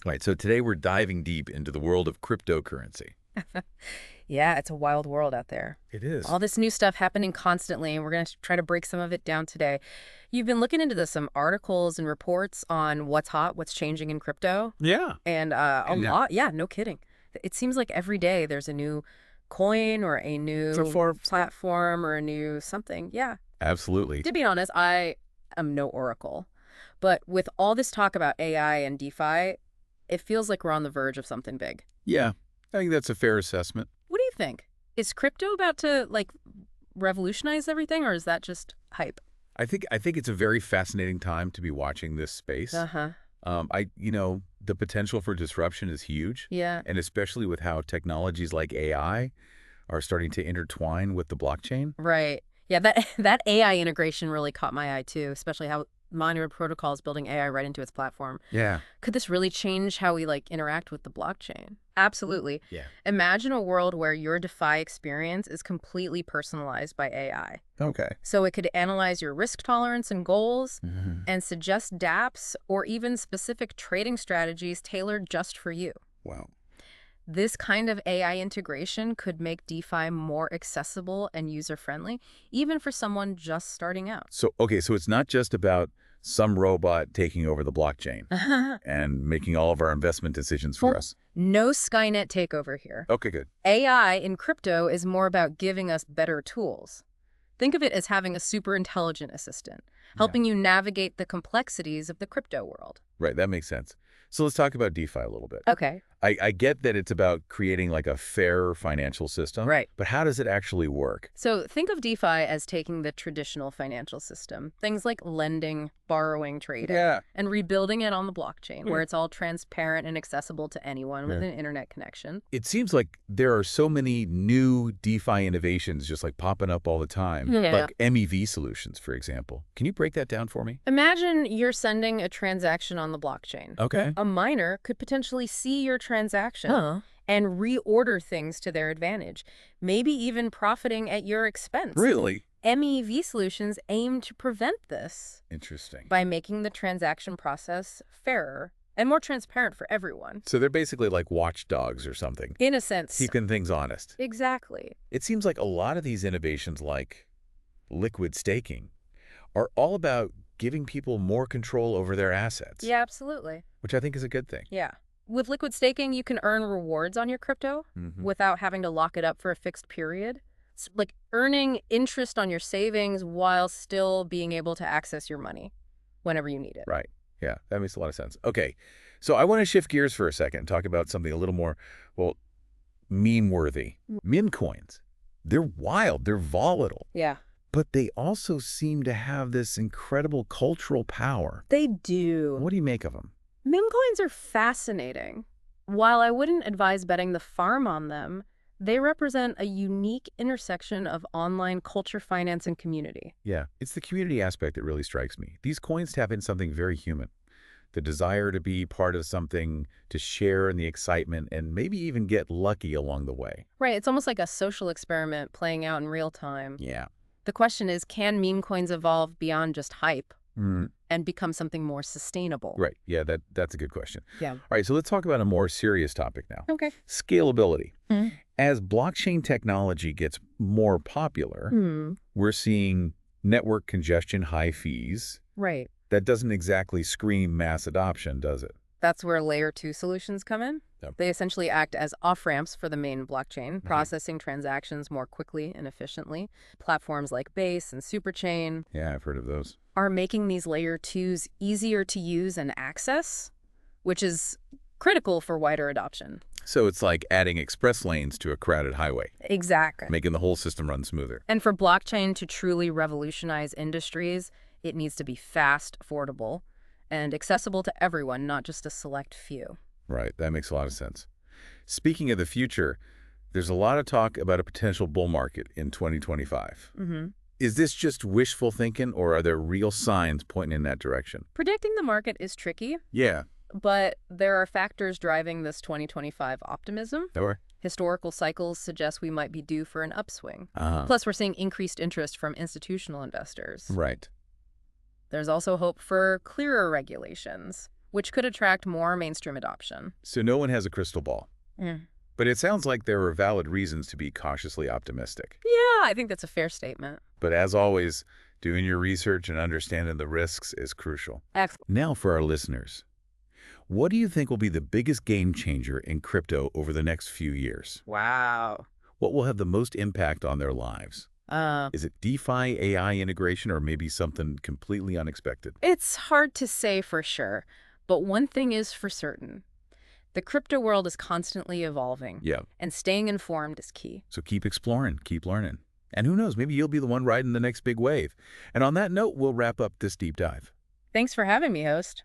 Right, so today we're diving deep into the world of cryptocurrency. Yeah, it's a wild world out there. It is. All this new stuff happening constantly, and we're going to try to break some of it down today. You've been looking into some articles and reports on what's hot, what's changing in crypto, Yeah. and a Yeah. lot. Yeah, no kidding. It seems like every day there's a new coin or a new platform or a new something. Yeah. Absolutely. To be honest, I am no oracle, but with all this talk about AI and DeFi, it feels like we're on the verge of something big. Yeah, I think that's a fair assessment. What do you think? Is crypto about to revolutionize everything, or is that just hype? I think it's a very fascinating time to be watching this space. Uh-huh. The potential for disruption is huge, Yeah. and especially with how technologies like AI are starting to intertwine with the blockchain. Right. Yeah, that that AI integration really caught my eye too, especially how Monero Protocol is building AI right into its platform. Yeah. Could this really change how we interact with the blockchain? Absolutely. Yeah. Imagine a world where your DeFi experience is completely personalized by AI. Okay. So it could analyze your risk tolerance and goals Mhm. and suggest dApps or even specific trading strategies tailored just for you. Wow. This kind of AI integration could make DeFi more accessible and user-friendly, even for someone just starting out. So it's not just about some robot taking over the blockchain and making all of our investment decisions for Well, us. no Skynet takeover here. Okay, good. AI in crypto is more about giving us better tools. Think of it as having a super intelligent assistant, helping you navigate the complexities of the crypto world. Right, that makes sense. So let's talk about DeFi a little bit. Okay. I get that it's about creating like a fair financial system. Right. But how does it actually work? So think of DeFi as taking the traditional financial system, things like lending, borrowing, trading, and rebuilding it on the blockchain, where it's all transparent and accessible to anyone with an internet connection. It seems like there are so many new DeFi innovations just like popping up all the time. Yeah. Like MEV solutions, for example. Can you break that down for me? Imagine you're sending a transaction on the blockchain. Okay. A miner could potentially see your transaction and reorder things to their advantage, maybe even profiting at your expense. Really? MEV solutions aim to prevent this Interesting. by making the transaction process fairer and more transparent for everyone. So they're basically like watchdogs or something, In a sense. keeping things honest. Exactly. It seems like a lot of these innovations like liquid staking are all about giving people more control over their assets. Yeah, absolutely. Which I think is a good thing. Yeah. With liquid staking, you can earn rewards on your crypto without having to lock it up for a fixed period. It's like earning interest on your savings while still being able to access your money whenever you need it. Right. Yeah, that makes a lot of sense. Okay, so I want to shift gears for a second and talk about something a little more, well, meme-worthy. Meme coins. They're wild. They're volatile. Yeah. But they also seem to have this incredible cultural power. They do. What do you make of them? Meme coins are fascinating. While I wouldn't advise betting the farm on them, they represent a unique intersection of online culture, finance, and community. Yeah, it's the community aspect that really strikes me. These coins tap into something very human. The desire to be part of something, to share in the excitement, and maybe even get lucky along the way. Right, it's almost like a social experiment playing out in real time. Yeah. The question is, can meme coins evolve beyond just hype and become something more sustainable? Right. Yeah, that's a good question. Yeah. All right, so let's talk about a more serious topic now. Okay. Scalability. As blockchain technology gets more popular, we're seeing network congestion, high fees. Right. That doesn't exactly scream mass adoption, does it? That's where layer 2 solutions come in. Yep. They essentially act as off-ramps for the main blockchain, processing transactions more quickly and efficiently. Platforms like Base and Superchain Yeah, I've heard of those. are making these layer 2s easier to use and access, which is critical for wider adoption. So it's like adding express lanes to a crowded highway, Exactly. making the whole system run smoother. And for blockchain to truly revolutionize industries, it needs to be fast, affordable, and accessible to everyone, not just a select few. Right, that makes a lot of sense. Speaking of the future, there's a lot of talk about a potential bull market in 2025. Is this just wishful thinking, or are there real signs pointing in that direction? Predicting the market is tricky, Yeah. but there are factors driving this 2025 optimism. Or? Historical cycles suggest we might be due for an upswing. Uh-huh. Plus, we're seeing increased interest from institutional investors. Right. There's also hope for clearer regulations, which could attract more mainstream adoption. So no one has a crystal ball. Mm. But it sounds like there are valid reasons to be cautiously optimistic. Yeah, I think that's a fair statement. But as always, doing your research and understanding the risks is crucial. Excellent. Now for our listeners. What do you think will be the biggest game changer in crypto over the next few years? Wow. What will have the most impact on their lives? Is it DeFi, AI integration, or maybe something completely unexpected? It's hard to say for sure, but one thing is for certain. The crypto world is constantly evolving, Yeah. and staying informed is key. So keep exploring, keep learning. And who knows, maybe you'll be the one riding the next big wave. And on that note, we'll wrap up this deep dive. Thanks for having me, host.